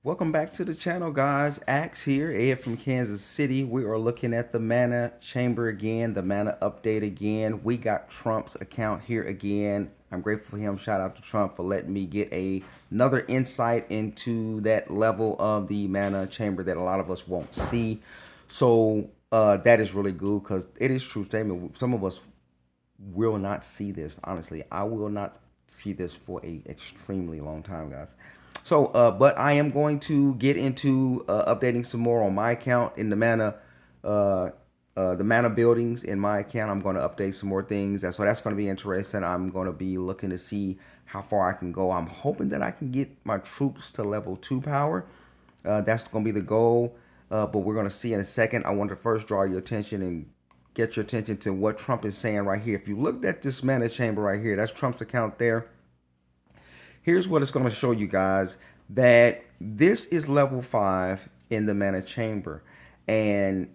Welcome back to the channel, guys. Axe here, Ed from Kansas City. We are looking at the mana chamber again, the mana update again. We got Trump's account here again. I'm grateful for him. Shout out to Trump for letting me get another insight into that level of the mana chamber that a lot of us won't see. So that is really good because it is true statement. Some of us will not see this. Honestly, I will not see this for a extremely long time, guys. So, but I am going to get into updating some more on my account in uh, the mana buildings in my account. I'm going to update some more things, so that's going to be interesting. I'm going to be looking to see how far I can go. I'm hoping that I can get my troops to level 2 power. That's going to be the goal. But we're going to see in a second. I want to first draw your attention and get your attention to what Trump is saying right here. If you looked at this mana chamber right here, that's Trump's account there. Here's what it's going to show you guys, that this is level 5 in the mana chamber. And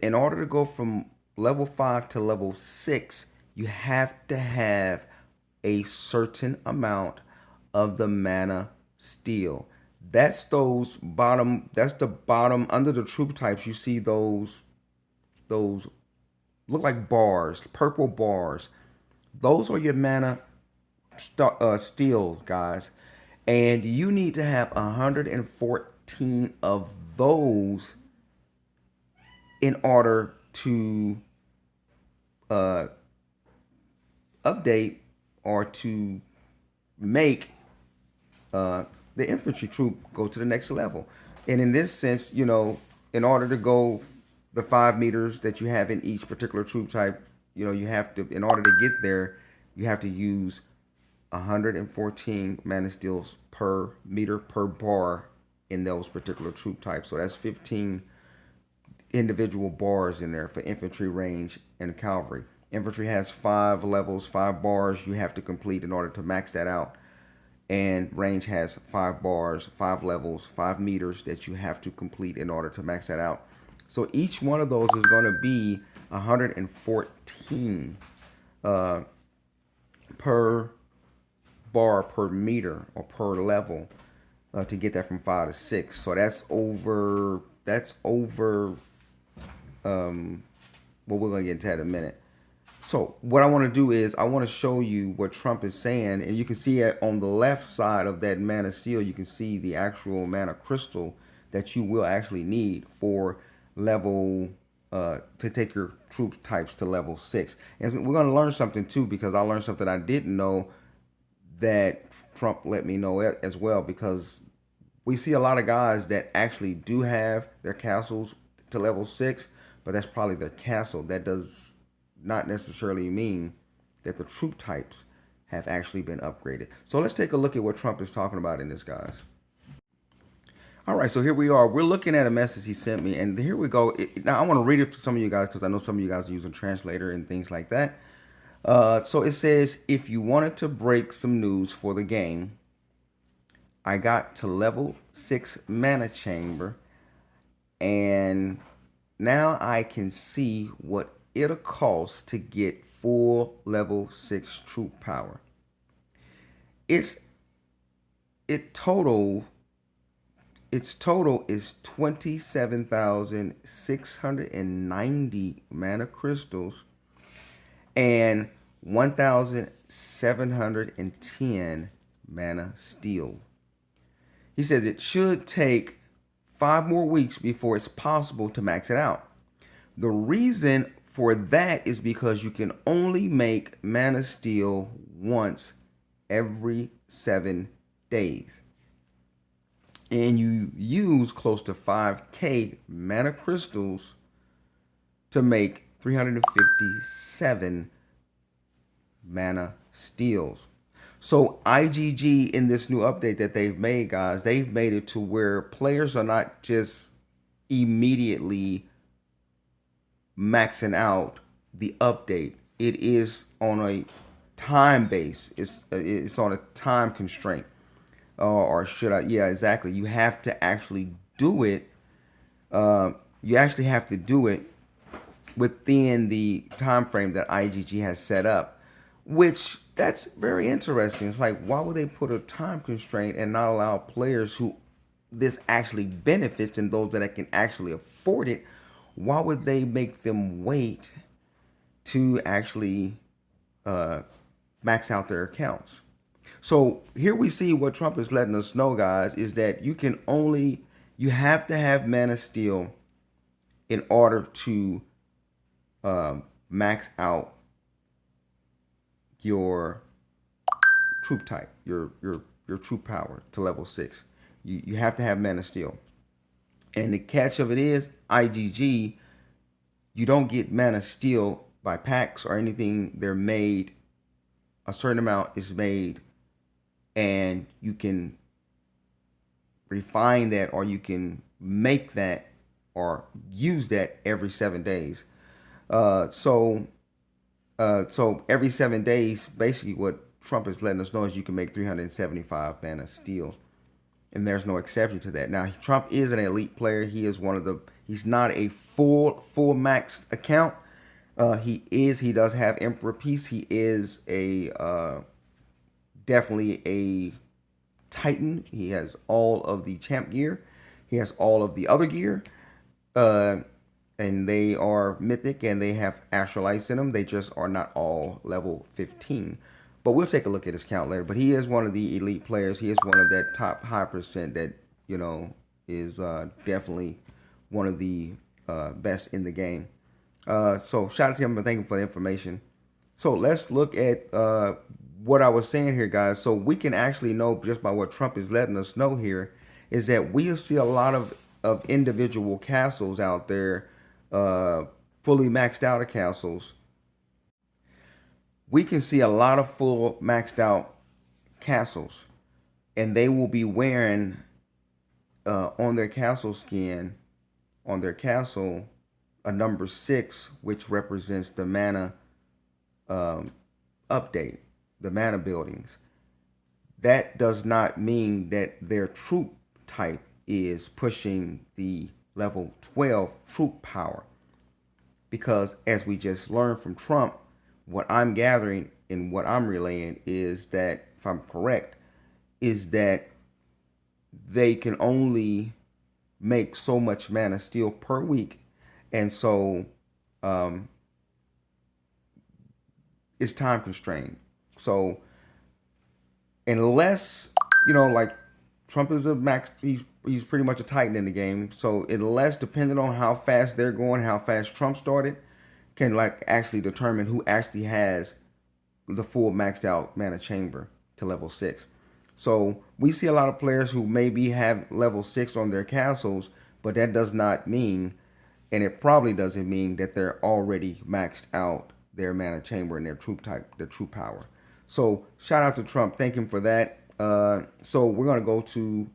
in order to go from level 5 to level 6, you have to have a certain amount of the mana steel. That's those bottom, that's the bottom under the troop types. You see those look like bars, purple bars. Those are your mana steel, guys. And you need to have 114 of those in order to uh, update or to make the infantry troop go to the next level. And in this sense, you know, in order to go the 5 meters that you have in each particular troop type, you know, you have to, in order to get there, you have to use 114 mana steels per meter per bar in those particular troop types. So that's 15 individual bars in there for infantry, range, and cavalry. Infantry has 5 levels, 5 bars you have to complete in order to max that out. And range has 5 bars, 5 levels, 5 meters that you have to complete in order to max that out. So each one of those is going to be 114 per bar per meter or per level to get that from 5 to 6. So that's over. Well, we're gonna get into that in a minute. So what I want to do is I want to show you what Trump is saying, and you can see it on the left side of that mana steel. You can see the actual mana crystal that you will actually need for level to take your troop types to level 6. And we're going to learn something too, because I learned something I didn't know that Trump let me know as well, because we see a lot of guys that actually do have their castles to level 6, but that's probably their castle. That does not necessarily mean that the troop types have actually been upgraded. So let's take a look at what Trump is talking about in this, guys. All right, so here we are. We're looking at a message he sent me, and here we go. Now, I want to read it to some of you guys because I know some of you guys are using translator and things like that. So it says, if you wanted to break some news for the game, I got to level 6 mana chamber, and now I can see what it'll cost to get full level 6 troop power. Its total is 27,690 mana crystals and 1,710 mana steel. He says it should take 5 more weeks before it's possible to max it out. The reason for that is because you can only make mana steel once every 7 days. And you use close to 5k mana crystals to make 357 mana steels. So IGG in this new update that they've made, guys, they've made it to where players are not just immediately maxing out the update. It is on a time base. It's on a time constraint. Or should I? Yeah, exactly. You have to actually do it. You actually have to do it within the time frame that IGG has set up, which that's very interesting. It's like, why would they put a time constraint and not allow players who this actually benefits and those that can actually afford it, why would they make them wait to actually max out their accounts? So here we see what Trump is letting us know, guys, is that you have to have Man of Steel in order to max out your troop type, your troop power to level 6. You have to have Man of Steel. And the catch of it is, IGG, you don't get Man of Steel by packs or anything. They're made, a certain amount is made, and you can refine that, or you can make that or use that every 7 days. So every 7 days, basically what Trump is letting us know is you can make 375 Man of Steel, and there's no exception to that. Now, Trump is an elite player. He is one of the. He's not a full maxed account. He does have Emperor Peace. He is a definitely a Titan. He has all of the champ gear. He has all of the other gear. And they are mythic and they have astralites in them. They just are not all level 15. But we'll take a look at his count later. But he is one of the elite players. He is one of that top high percent that, is definitely one of the best in the game. So shout out to him and thank him for the information. So let's look at what I was saying here, guys. So we can actually know just by what Trump is letting us know here is that we'll see a lot of individual castles out there, fully maxed out castles. We can see a lot of full maxed out castles, and they will be wearing on their castle skin, on their castle, a number 6, which represents the mana update, the mana buildings. That does not mean that their troop type is pushing the level 12 troop power, because as we just learned from Trump, what I'm gathering and what I'm relaying is that, if I'm correct, is that they can only make so much mana steel per week, and so it's time constrained. So unless, like Trump is a max, he's pretty much a Titan in the game. So unless, depending on how fast they're going, how fast Trump started, can actually determine who actually has the full maxed out mana chamber to level 6. So we see a lot of players who maybe have level 6 on their castles, but that does not mean, and it probably doesn't mean, that they're already maxed out their mana chamber and their troop type, their troop power. So shout out to Trump. Thank him for that. So we're going to go to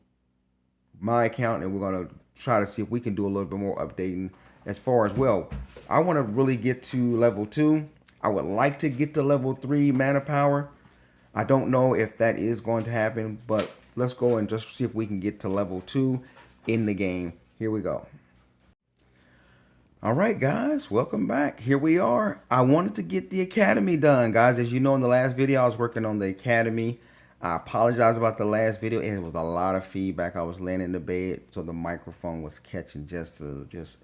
my account and we're going to try to see if we can do a little bit more updating as far as, well, I want to really get to level 2. I would like to get to level 3 mana power. I don't know if that is going to happen, but let's go and just see if we can get to level 2 in the game. Here we go. All right, guys, welcome back. Here we are. I wanted to get the academy done, guys. As you know, in the last video, I was working on the academy. I apologize about the last video. It was a lot of feedback. I was laying in the bed, so the microphone was catching just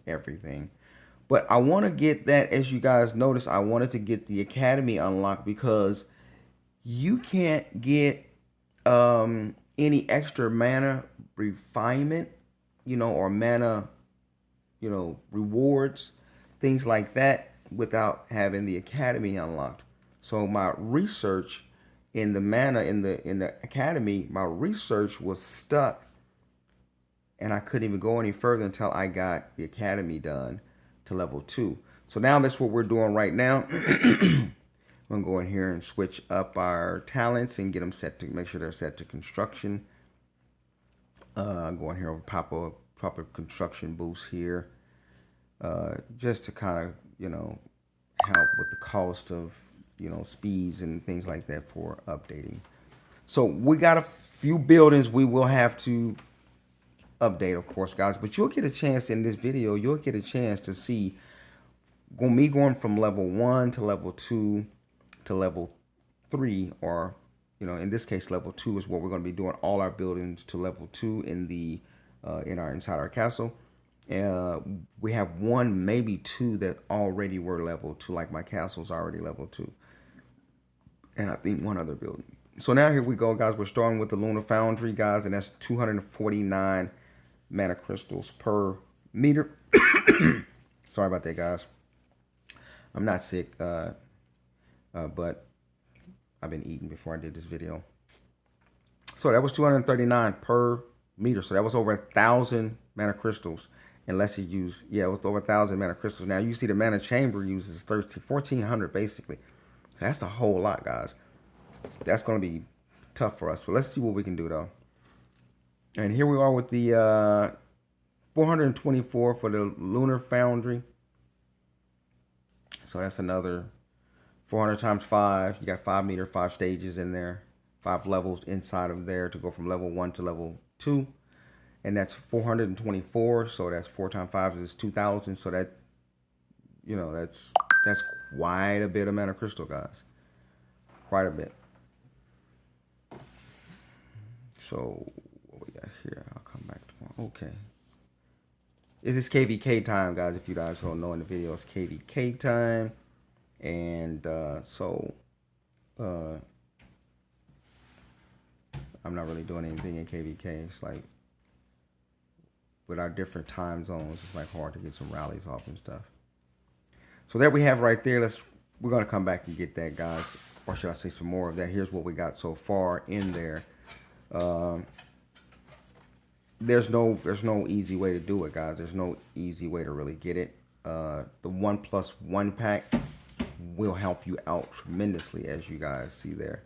everything. But I want to get that, as you guys noticed, I wanted to get the academy unlocked, because you can't get any extra mana refinement, or mana, rewards, things like that, without having the academy unlocked. So my research in the mana in the academy, my research was stuck, and I couldn't even go any further until I got the academy done to level 2. So now that's what we're doing right now. I'm gonna go in here and switch up our talents and get them set to, make sure they're set to construction. Go in here and pop a proper construction boost here, just to kind of, help with the cost of, speeds and things like that for updating. So we got a few buildings we will have to update, of course, guys, but you'll get a chance in this video, you'll get a chance to see me going from level 1 to level 2 to level 3, or, in this case, level 2 is what we're going to be doing all our buildings to level 2 in the inside our castle. We have one, maybe two that already were level 2, like my castle's already level 2. And I think one other building. So now here we go, guys. We're starting with the Lunar Foundry, guys, and that's 249 mana crystals per meter. Sorry about that, guys. I'm not sick, but I've been eating before I did this video. So that was 239 per meter. So that was over 1,000 mana crystals. Unless you use, yeah, it was over 1,000 mana crystals. Now you see the mana chamber uses 1,400 basically. So that's a whole lot, guys. That's going to be tough for us. So let's see what we can do, though. And here we are with the 424 for the Lunar Foundry. So that's another 400 times 5. You got 5 meter, 5 stages in there. 5 levels inside of there to go from level 1 to level 2. And that's 424. So that's 4 times 5 is 2,000. So that, you know, that's quite a bit of mana crystal, guys. Quite a bit. So what we got here? I'll come back to one. Okay. This is KVK time, guys. If you guys don't know in the video, it's KVK time. And I'm not really doing anything in KVK. It's like with our different time zones, it's like hard to get some rallies off and stuff. So there we have right there. We're gonna come back and get that, guys, or should I say some more of that? Here's what we got so far in there. There's no easy way to do it, guys. There's no easy way to really get it. The 1+1 pack will help you out tremendously, as you guys see there.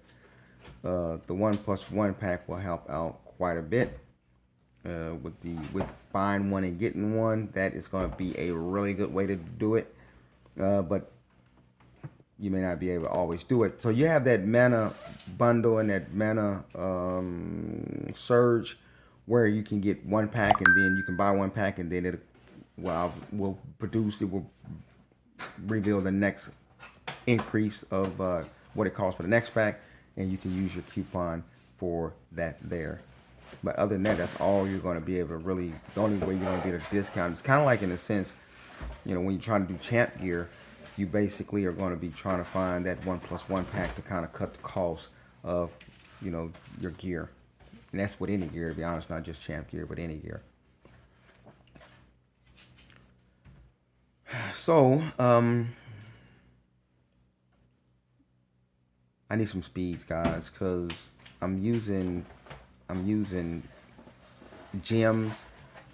The 1+1 pack will help out quite a bit. With buying one and getting one, that is going to be a really good way to do it. But you may not be able to always do it. So you have that mana bundle and that mana surge, where you can get one pack and then you can buy one pack and then it will reveal the next increase of what it costs for the next pack, and you can use your coupon for that there. But other than that, that's all you're going to be able to really, the only way you're going to get a discount. It's kind of like, in a sense, you know, when you're trying to do champ gear, you basically are going to be trying to find that 1+1 pack to kind of cut the cost of, you know, your gear. And that's with any gear, to be honest, not just champ gear, but any gear. So, I need some speeds, guys, because I'm using gems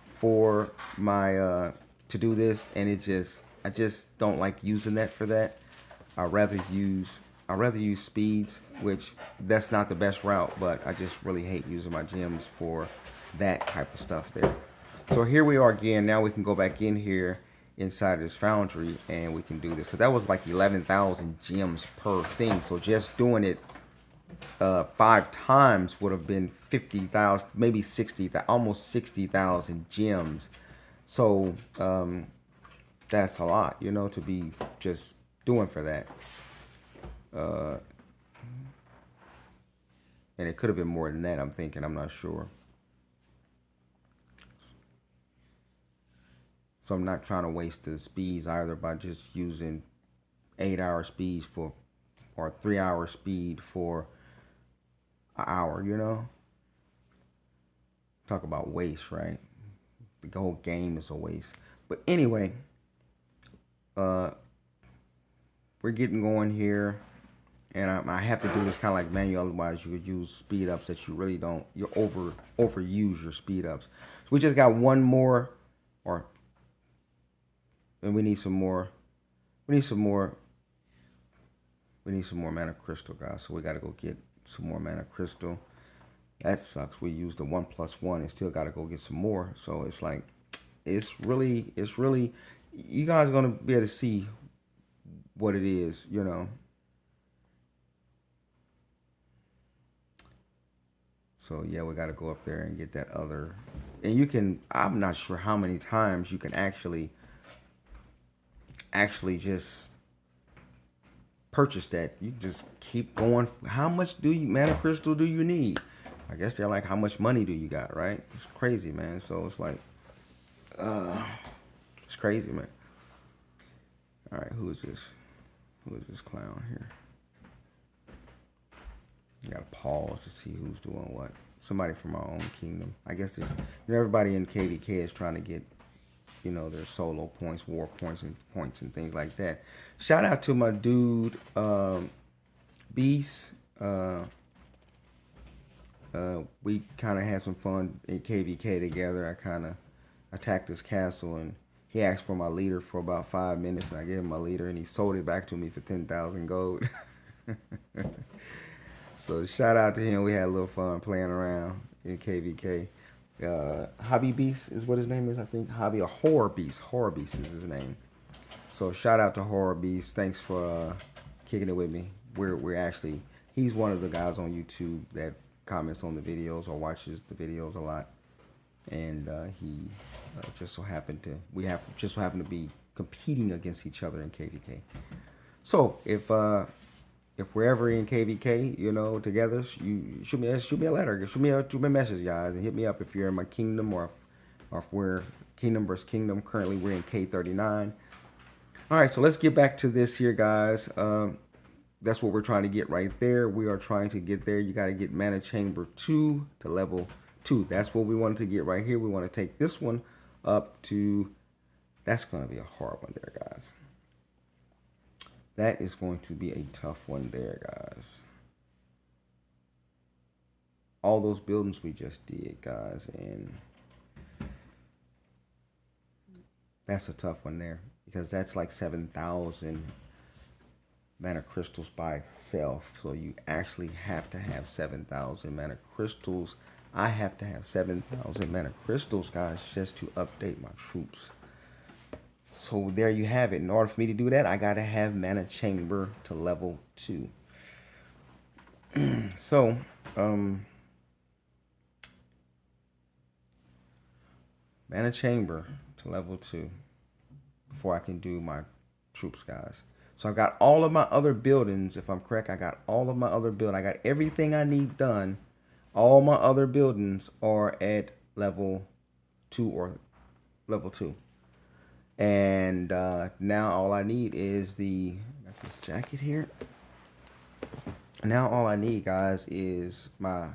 for my to do this, and I just don't like using that for that. I'd rather use speeds, which that's not the best route, but I just really hate using my gems for that type of stuff there. So here we are again. Now we can go back in here inside this foundry and we can do this, because that was like 11,000 gems per thing. So just doing it 5 times would have been 50,000, maybe 60,000, almost 60,000 gems. So that's a lot, you know, to be just doing for that. And it could have been more than that, I'm thinking. I'm not sure. So I'm not trying to waste the speeds either by just using 8-hour speeds for, or 3-hour speed for an hour, you know? Talk about waste, right? The whole game is a waste. But anyway, we're getting going here. And I have to do this kind of like manual, otherwise you would use speed ups that you really don't, you overuse your speed ups. So we just got one more, and we need some more. We need some more mana crystal, guys. So we got to go get some more mana crystal. That sucks. We used the 1+1 and still got to go get some more. So it's like, it's really, you guys are going to be able to see what it is, you know. So yeah, we got to go up there and get that other, and you can, I'm not sure how many times you can actually just purchase that. You just keep going. How much mana crystal do you need? I guess they're like, how much money do you got, right? It's crazy, man. So it's like, it's crazy, man. All right, who is this? Who is this clown here? You gotta pause to see who's doing what. Somebody from our own kingdom. I guess this, everybody in KVK is trying to get, their solo points, war points, and things like that. Shout out to my dude, Beast. We kind of had some fun in KVK together. I kind of attacked his castle, and he asked for my leader for about 5 minutes, and I gave him my leader, and he sold it back to me for 10,000 gold. So shout out to him. We had a little fun playing around in KVK. Hobby Beast is what his name is, I think. Hobby or Horror Beast. Horror Beast is his name. So shout out to Horror Beast. Thanks for kicking it with me. We're actually, he's one of the guys on YouTube that comments on the videos or watches the videos a lot. And he just so happened to, just so happened to be competing against each other in KVK. So if we're ever in KVK, together, you shoot me a letter, shoot me a message, guys, and hit me up if you're in my kingdom or if we're kingdom versus kingdom. Currently, we're in K39. All right, so let's get back to this here, guys. That's what we're trying to get right there. We are trying to get there. You got to get Mana Chamber 2 to level 2. That's what we wanted to get right here. We want to take this one up to, that's going to be a hard one there, guys. That is going to be a tough one there, guys. All those buildings we just did, guys, and that's a tough one there because that's like 7,000 mana crystals by itself. So you actually have to have 7,000 mana crystals. I have to have 7,000 mana crystals, guys, just to update my troops. So there you have it. In order for me to do that, I gotta have Mana Chamber to level 2. So, Mana Chamber to level 2 before I can do my troops, guys. So I've got all of my other buildings. If I'm correct, I got all of my other buildings. I got everything I need done. All my other buildings are at level 2 or level 2. And now all I need is got this jacket here. Now all I need, guys, is my,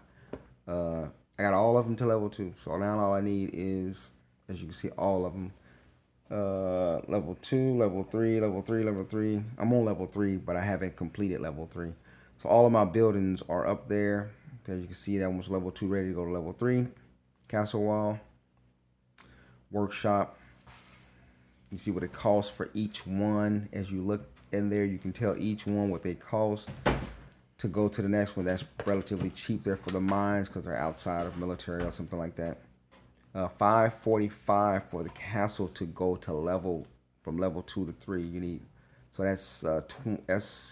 I got all of them to level 2. So now all I need is, as you can see, all of them. Level 2, level 3, level 3, level 3. I'm on level 3, but I haven't completed level 3. So all of my buildings are up there. As you can see, that one was level 2, ready to go to level 3. Castle wall, workshop. You see what it costs for each one. As you look in there, you can tell each one what they cost to go to the next one. That's relatively cheap there for the mines because they're outside of military or something like that. 545 for the castle to go to from level 2 to 3. You need, so that's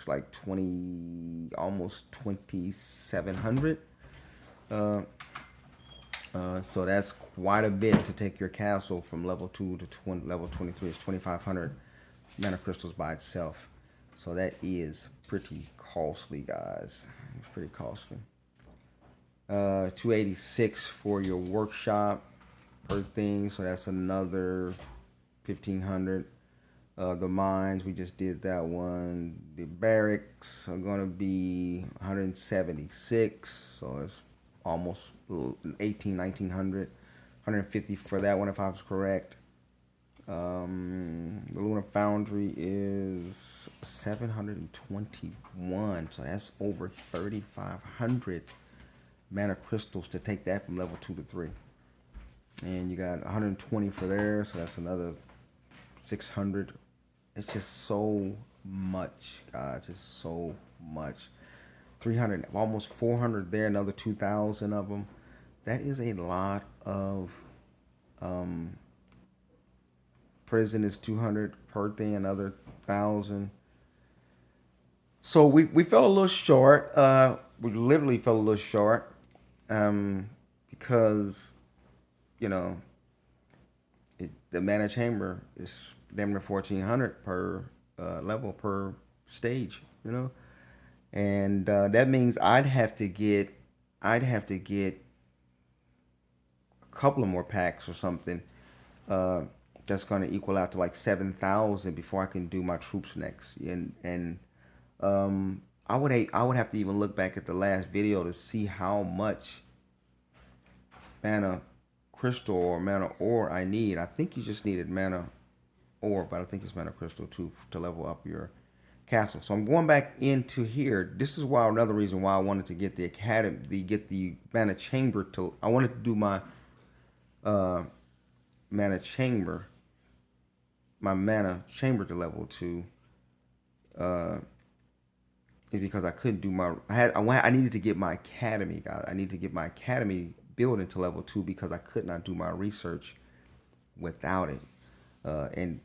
like 20, almost 2,700. So that's quite a bit to take your castle from level 2 to level 23. It's 2,500 mana crystals by itself. So that is pretty costly, guys. It's pretty costly. 286 for your workshop per thing. So that's another 1,500. The mines, we just did that one. The barracks are going to be 176. So it's almost 1,900. 150 for that one if I was correct. The Lunar Foundry is 721. So that's over 3,500 mana crystals to take that from level 2 to 3. And you got 120 for there. So that's another 600. It's just so much, guys. It's so much. 300, almost 400 there, another 2,000 of them. That is a lot of, prison is 200 per thing, another 1,000. So we fell a little short. We literally fell a little short, because, the mana chamber is damn near 1,400 per level per stage, And that means I'd have to get I'd have to get a couple of more packs or something. Uh, that's going to equal out to like 7,000 before I can do my troops next. And I would have to even look back at the last video to see how much mana crystal or mana ore I need. I think you just needed mana ore, but I think it's mana crystal too to level up your castle. So I'm going back into here. This is why another reason why I wanted to get the academy, get the mana chamber to. I wanted to do my mana chamber, my mana chamber to level 2. Is because I couldn't do my. I needed to get my academy, guys. I need to get my academy building to level 2 because I could not do my research without it. And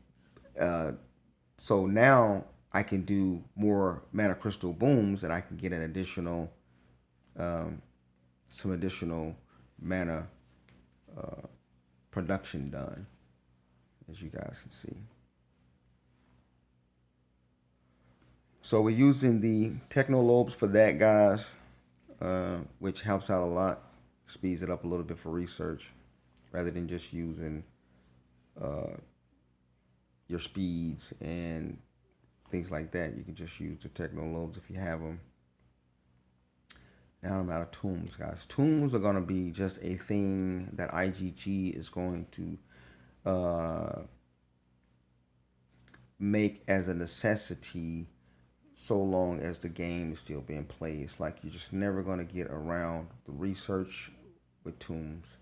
so now I can do more mana crystal booms, and I can get an additional, some additional mana production done, as you guys can see. So we're using the technolobes for that, guys, which helps out a lot, speeds it up a little bit for research, rather than just using your speeds and things like that. You can just use the technolobes if you have them. Now I'm out of tombs, guys. Tombs are going to be just a thing that IGG is going to make as a necessity so long as the game is still being played. It's like you're just never going to get around the research with tombs.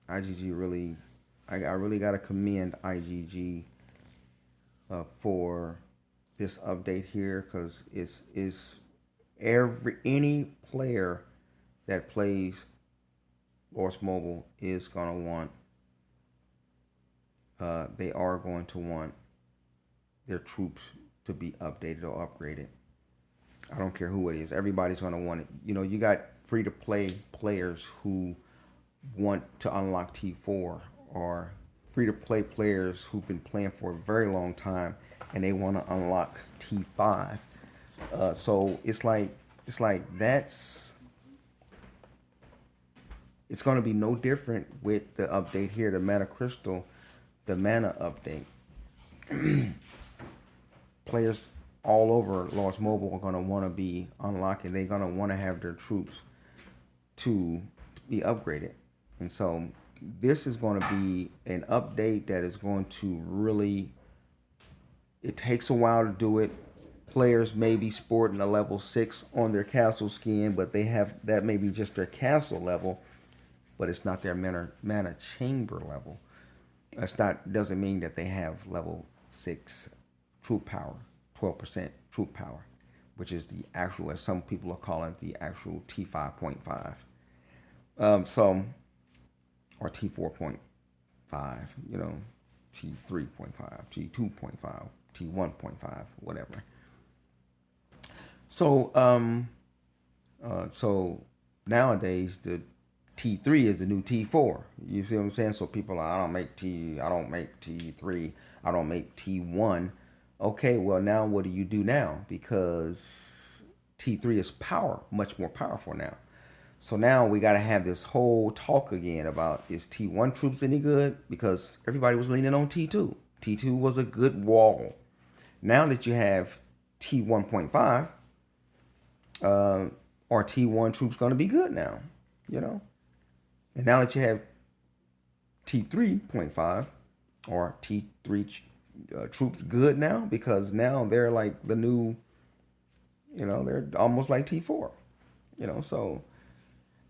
IGG really, I really got to commend IGG for this update here, because it's any player that plays Lords Mobile is going to want, they are going to want their troops to be updated or upgraded. I don't care who it is. Everybody's going to want it. You know, you got free-to-play players who want to unlock T4, or free-to-play players who've been playing for a very long time and they want to unlock T5. So it's like that's, it's going to be no different with the update here, the mana crystal, the mana update. Players all over Lords Mobile are going to want to be unlocking. They're going to want to have their troops to be upgraded. And so this is going to be an update that is going to really, it takes a while to do it. Players may be sporting a level 6 on their castle skin, but they have, that may be just their castle level, but it's not their mana chamber level. That's not, doesn't mean that they have level 6 troop power, 12% troop power, which is the actual, as some people are calling it, the actual T5.5. So, or T4.5, you know, T3.5, T2.5, T1.5, whatever. So, so nowadays the T3 is the new T4. You see what I'm saying? So people are, I don't make T3, I don't make T1. Okay, well now what do you do now? Because T3 is much more powerful now. So now we got to have this whole talk again about, is T1 troops any good? Because everybody was leaning on T2. T2 was a good wall. Now that you have T1.5, are T1 troops going to be good now? You know? And now that you have T3.5, or T3 troops good now? Because now they're like the new, you know, they're almost like T4. You know, so,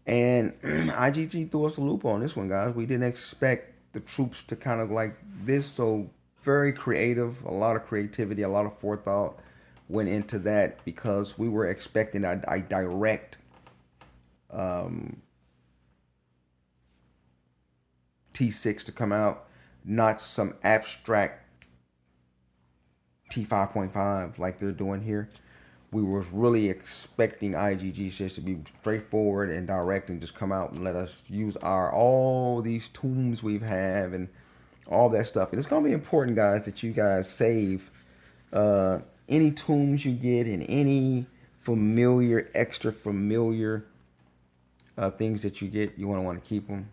and IGG threw us a loop on this one, guys. We didn't expect the troops to kind of like this, so very creative, a lot of creativity, a lot of forethought went into that, because we were expecting a direct T6 to come out, not some abstract T5.5 like they're doing here. We was really expecting IGG just to be straightforward and direct and just come out and let us use all these tombs we've have and all that stuff. And it's gonna be important, guys, that you guys save any tombs you get in any familiar, extra familiar things that you get, you want to keep them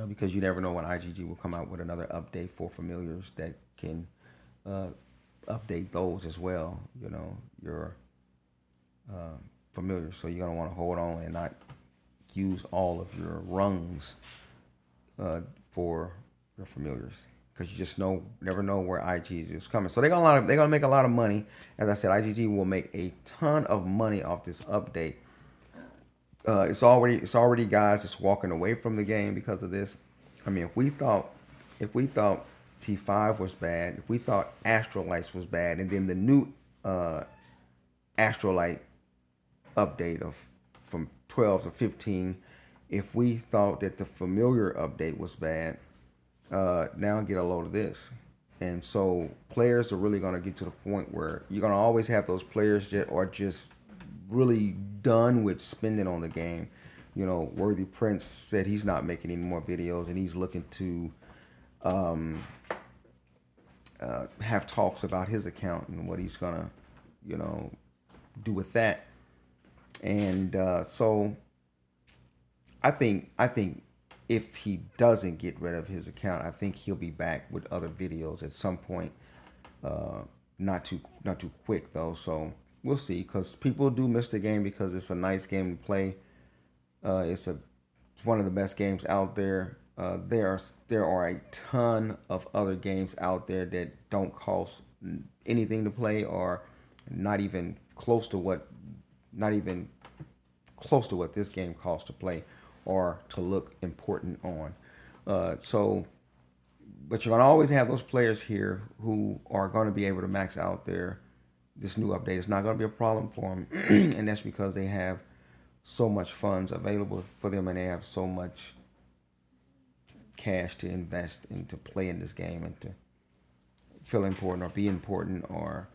because you never know when IGG will come out with another update for familiars that can update those as well. You know, your familiars. So you're gonna want to hold on and not use all of your rungs for your familiars because you just never know where IGG is coming. So they're gonna make a lot of money. As I said, IGG will make a ton of money off this update. It's already guys that's walking away from the game because of this. I mean, if we thought T5 was bad, if we thought Astrolites was bad, and then the new Astrolite update from 12 to 15, if we thought that the familiar update was bad, now get a load of this. And so players are really going to get to the point where you're going to always have those players that are just really done with spending on the game. You know, Worthy Prince said he's not making any more videos and he's looking to have talks about his account and what he's gonna, do with that. And so I think if he doesn't get rid of his account, I think he'll be back with other videos at some point. Not too quick though. So we'll see, because people do miss the game because it's a nice game to play. It's one of the best games out there. There are a ton of other games out there that don't cost anything to play, or not even close to what this game costs to play or to look important on. But you're gonna always have those players here who are going to be able to max out this new update. It's not going to be a problem for them, and that's because they have so much funds available for them, and they have so much cash to invest into play in this game and to feel important or be important, or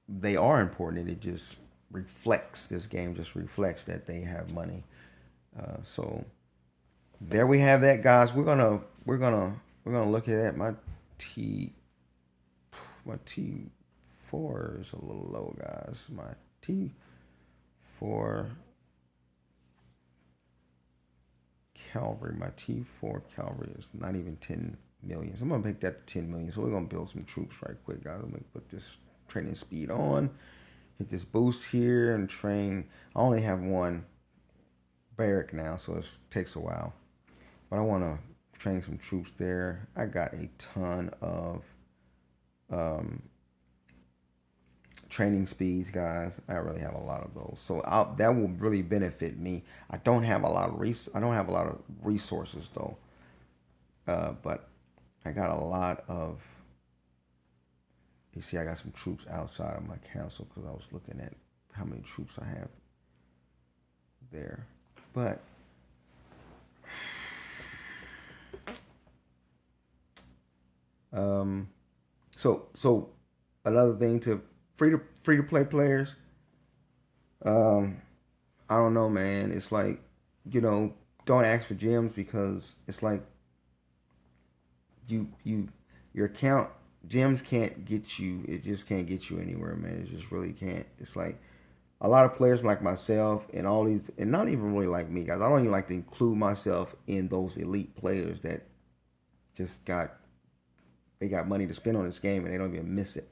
they are important, and it just reflects, this game just reflects that they have money. So there we have that, guys. We're gonna look at that. My T4 is a little low, guys. My T4 Calvary, is not even 10 million. So I'm gonna make that 10 million. So we're gonna build some troops right quick, guys. Let me put this training speed on, hit this boost here, and train. I only have one barrack now, so it takes a while, but I want to train some troops there. I got a ton of training speeds, guys. I really have a lot of those, so that will really benefit me. I don't have a lot of resources though, but I got a lot of. You see, I got some troops outside of my council because I was looking at how many troops I have there. But so another thing to free to play players. I don't know, man. It's like, don't ask for gems, because it's like your account, gems can't get you. It just can't get you anywhere, man. It just really can't. It's like a lot of players like myself and all these, and not even really like me, guys. I don't even like to include myself in those elite players that just got money to spend on this game and they don't even miss it.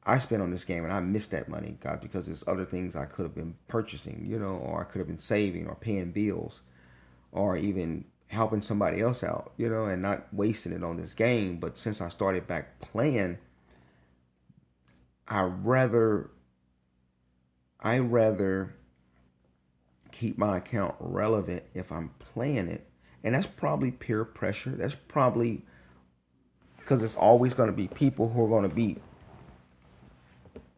I spent on this game and I missed that money, guys, because there's other things I could have been purchasing, or I could have been saving or paying bills, or even helping somebody else out, and not wasting it on this game. But since I started back playing, I rather keep my account relevant if I'm playing it. And that's probably peer pressure. That's probably because it's always going to be people who are going to be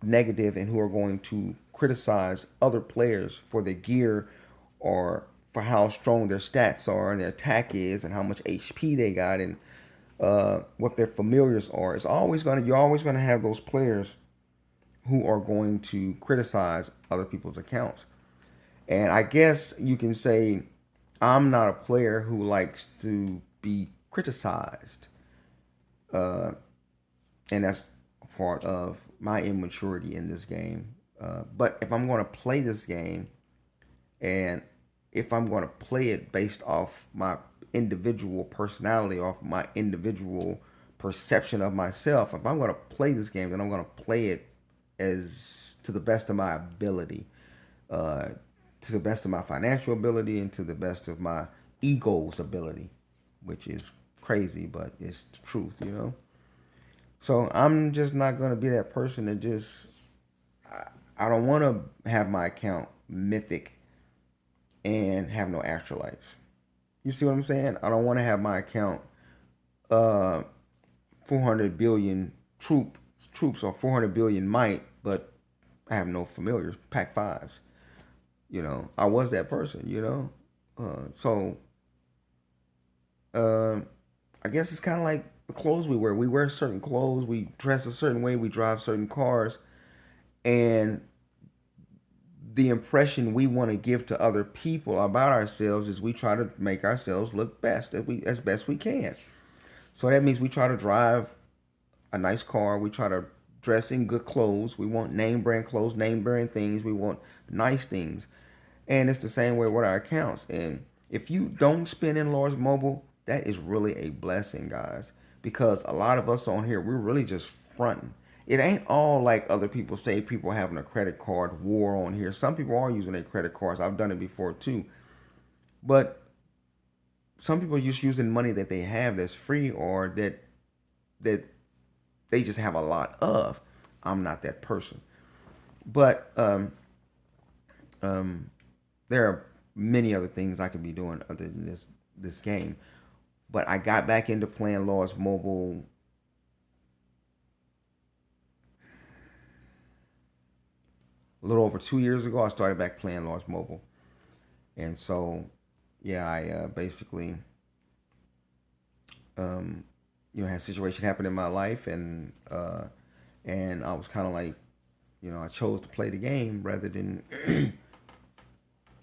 negative and who are going to criticize other players for their gear, or for how strong their stats are and their attack is and how much HP they got, and what their familiars are. You're always going to have those players who are going to criticize other people's accounts. And I guess you can say I'm not a player who likes to be criticized. And that's part of my immaturity in this game. But if I'm going to play this game, and if I'm going to play it based off my individual personality, off my individual perception of myself, if I'm going to play this game, then I'm going to play it as to the best of my ability, uh, to the best of my financial ability, and to the best of my ego's ability, which is crazy, but it's the truth, you know. So I'm just not going to be that person that just, I don't want to have my account mythic and have no astrolites. You see what I'm saying? I don't want to have my account uh 400 billion troops or 400 billion might, but I have no familiars, pack fives. You know, I was that person, you know? So uh, I guess it's kind of like the clothes we wear. We wear certain clothes, we dress a certain way, we drive certain cars, and the impression we want to give to other people about ourselves is we try to make ourselves look best as best we can. So that means we try to drive a nice car, we try to dress in good clothes, we want name brand clothes, name brand things, we want nice things. And it's the same way with our accounts. And if you don't spend in large mobile, that is really a blessing, guys. Because a lot of us on here, we're really just fronting. It ain't all like other people say, people having a credit card war on here. Some people are using their credit cards. I've done it before too. But some people are just using money that they have that's free, or that they just have a lot of. I'm not that person. But there are many other things I could be doing other than this game. But I got back into playing Lost Mobile a little over 2 years ago. I started back playing Lost Mobile, and so yeah, I basically had a situation happen in my life, and I was kind of like, I chose to play the game rather than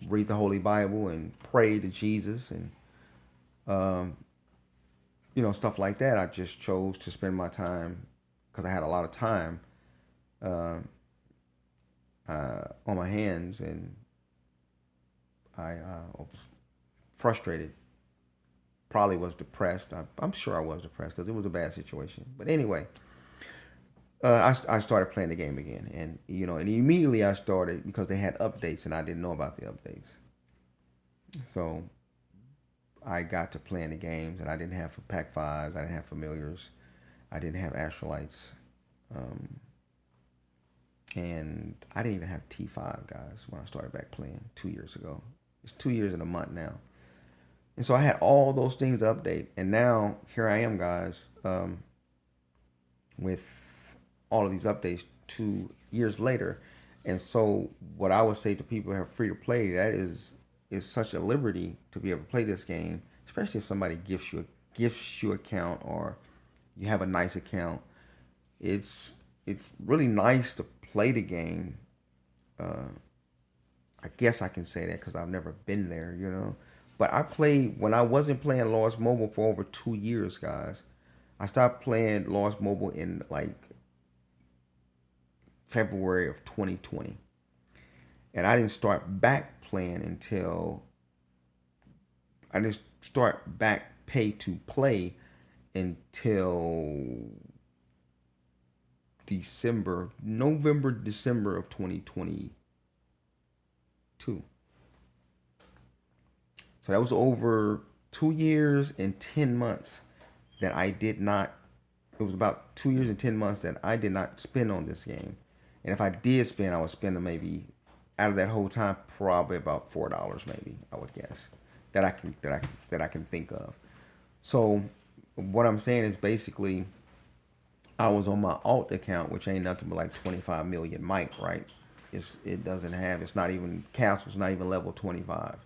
read the Holy Bible and pray to Jesus and stuff like that. I just chose to spend my time because I had a lot of time uh, on my hands, and I was frustrated. Probably was depressed. I'm sure I was depressed because it was a bad situation. But anyway, I started playing the game again, and and immediately I started because they had updates, and I didn't know about the updates. So I got to playing the games, and I didn't have pack fives, I didn't have familiars, I didn't have astrolites, and I didn't even have T5 guys when I started back playing 2 years ago. It's 2 years and a month now, and so I had all those things to update, and now here I am, guys, with all of these updates 2 years later. And so what I would say to people who are free to play, that is such a liberty to be able to play this game, especially if somebody gives you account, or you have a nice account. It's really nice to play the game. I guess I can say that because I've never been there, But I played when I wasn't playing Lost Mobile for over 2 years, guys. I stopped playing Lost Mobile in like February of 2020. And I didn't start back playing until I didn't start back pay to play until November, December of 2022. So that was over 2 years and 10 months that I did not, it was about 2 years and 10 months that I did not spend on this game. And if I did spend, I would spend maybe out of that whole time, probably about $4, maybe, I would guess, that I can think of. So what I'm saying is basically I was on my alt account, which ain't nothing but like 25 million mic, right? It's not even castle, it's not even level 25.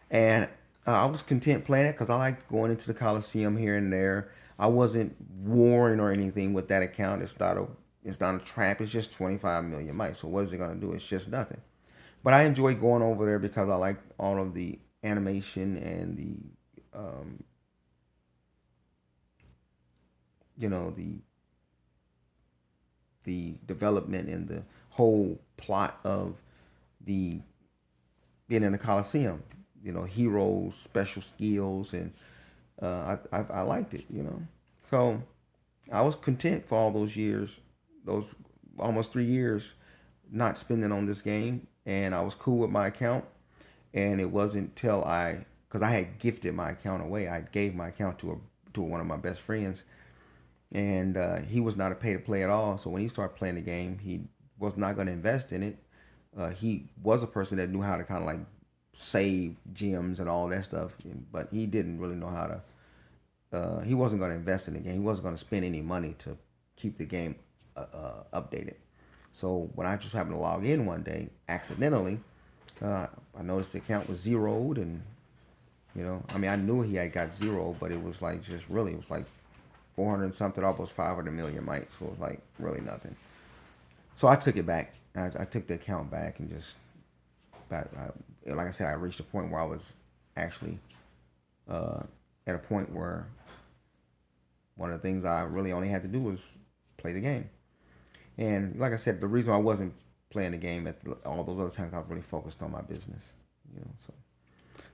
And I was content playing it because I liked going into the Coliseum here and there. I wasn't warring or anything with that account. It's not a trap. It's just 25 million mics. So what is it gonna do? It's just nothing. But I enjoy going over there because I like all of the animation and the the development and the whole plot of the being in the Coliseum. You know, heroes, special skills, and I liked it. You know, so I was content for all those years, those almost 3 years, not spending on this game, and I was cool with my account. And it wasn't till because I had gifted my account away. I gave my account to one of my best friends, and he was not a pay to play at all. So when he started playing the game, he was not going to invest in it. He was a person that knew how to kind of like save gems and all that stuff, but he didn't really know how to. He wasn't going to invest in the game. He wasn't going to spend any money to keep the game updated. So when I just happened to log in one day accidentally, I noticed the account was zeroed, and I mean, I knew he had got zero, but it was like just really, it was like 400 and something, almost 500 million mites. So it was like really nothing. So I took it back. I took the account back and just, like I said, I reached a point where I was actually at a point where one of the things I really only had to do was play the game. And like I said, the reason I wasn't playing the game at all those other times, I was really focused on my business.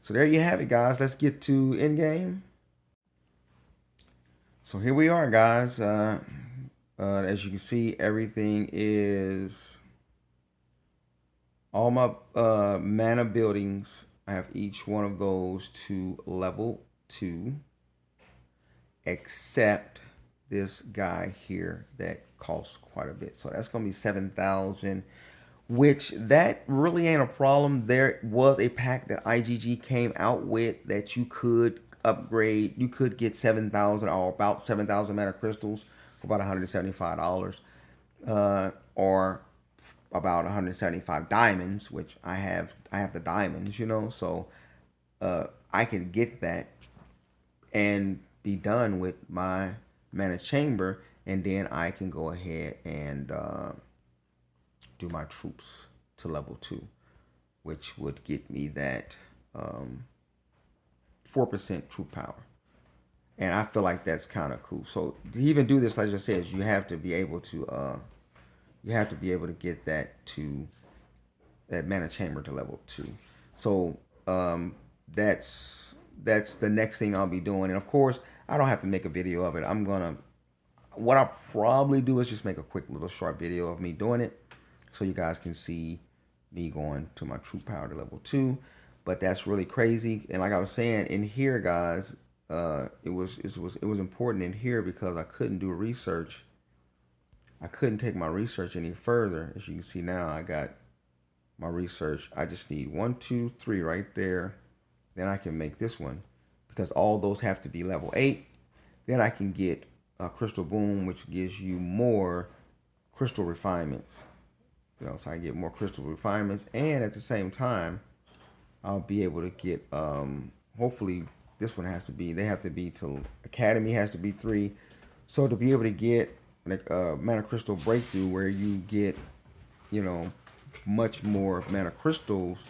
So there you have it, guys. Let's get to end game. So here we are, guys. As you can see, everything is all my mana buildings. I have each one of those to level 2, except this guy here that costs quite a bit. So that's going to be 7,000, which that really ain't a problem. There was a pack that IGG came out with that you could upgrade. You could get 7,000 or about 7,000 mana crystals for about $175, or about 175 diamonds, which I have the diamonds, so I could get that and be done with my mana chamber, and then I can go ahead and do my troops to level 2, which would get me that 4% troop power. And I feel like that's kind of cool. So to even do this, like I said, you have to be able to get that mana chamber to level 2. So that's the next thing I'll be doing. And of course, I don't have to make a video of it. What I'll probably do is just make a quick little short video of me doing it, so you guys can see me going to my troop power to level 2. But that's really crazy. And like I was saying, in here, guys, it was important in here because I couldn't do research. I couldn't take my research any further. As you can see now, I got my research. I just need 1, 2, 3 right there. Then I can make this one, because all those have to be level 8. Then I can get a crystal boom, which gives you more crystal refinements. So I get more crystal refinements, and at the same time, I'll be able to get, hopefully this one they have to be till Academy has to be 3. So to be able to get like mana crystal breakthrough, where you get, much more mana crystals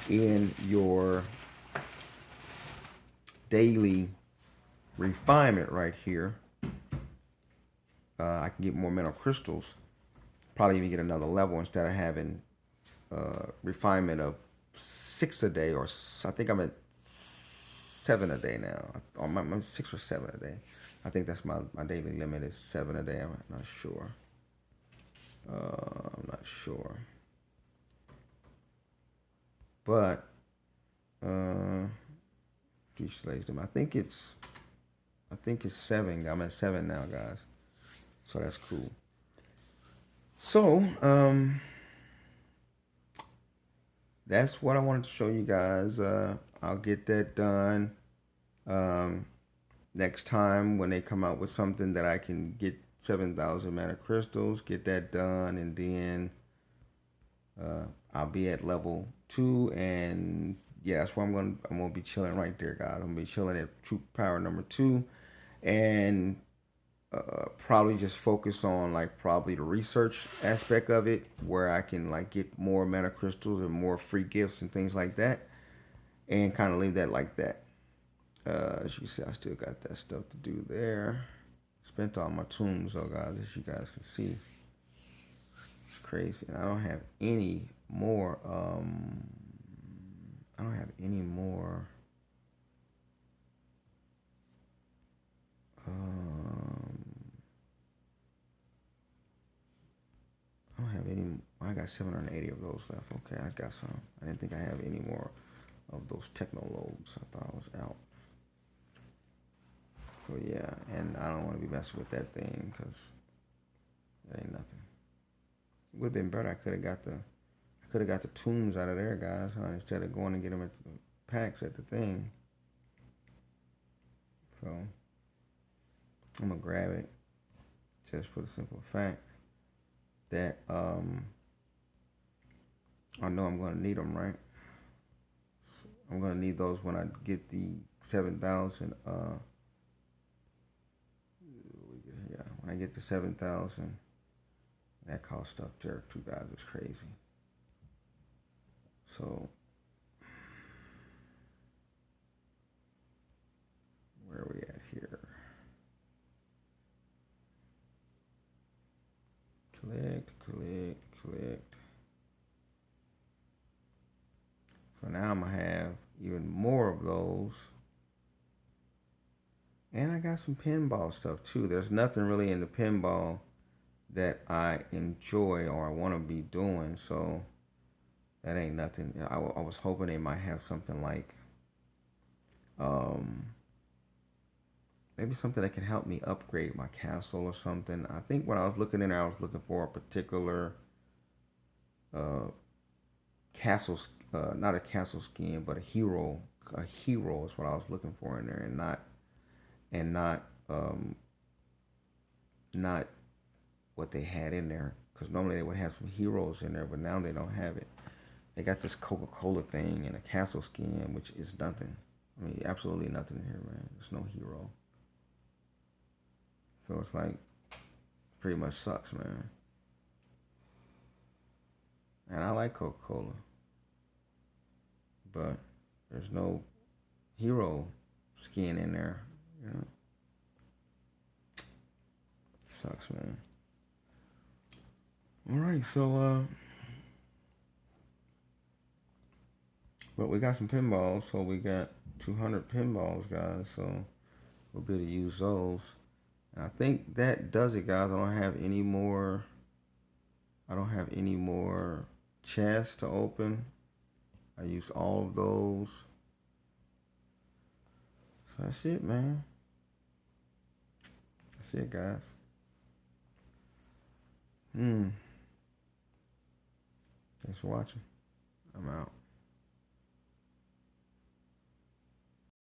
in your daily refinement right here. I can get more mana crystals, probably even get another level instead of having refinement of 6 a day, or I think I'm at 7 a day now. Or I'm 6 or 7 a day. I think that's my daily limit is 7 a day. I'm not sure. But I think it's 7. I'm at 7 now, guys. So that's cool. So that's what I wanted to show you guys. I'll get that done next time when they come out with something that I can get 7,000 mana crystals. Get that done, and then I'll be at level 2, and yeah, that's where I'm gonna be chilling right there, guys. I'm gonna be chilling at troop power number 2, and probably just focus on probably the research aspect of it, where I can get more mana crystals and more free gifts and things like that, and kind of leave that like that. As you can see, I still got that stuff to do there. Spent all my tombs though, guys, as you guys can see. crazy. And I don't have any more. I don't have any more. I don't have any. I got 780 of those left. Okay, I got some. I didn't think I have any more of those techno lobes. I thought I was out. So yeah, and I don't want to be messing with that thing because it ain't nothing. It would have been better. I could have got the tombs out of there, guys, huh? Instead of going to get them at the packs at the thing. So I'm gonna grab it just for the simple fact that I know I'm gonna need them, right? I'm gonna need those when I get the 7,000. Yeah, when I get the 7,000, that cost up there 2,000 is crazy. So where are we at here? Collect. So now I'm gonna have even more of those. And I got some pinball stuff too. There's nothing really in the pinball that I enjoy or I want to be doing. So that ain't nothing. I was hoping they might have something like um, maybe something that can help me upgrade my castle or something. I think when I was looking in there, I was looking for a particular uh, castle, not a castle skin, but a hero. A hero is what I was looking for in there, and not what they had in there. Because normally they would have some heroes in there, but now they don't have it. They got this Coca-Cola thing and a castle skin, which is nothing. I mean, absolutely nothing here, man. There's no hero. So it's like, pretty much sucks, man. And I like Coca-Cola, but there's no hero skin in there. You know, sucks, man. All right, so but we got some pinballs, so we got 200 pinballs, guys. So we'll be able to use those. And I think that does it, guys. I don't have any more. I don't have any more chests to open. I used all of those. So that's it, man. That's it, guys. Thanks for watching. I'm out.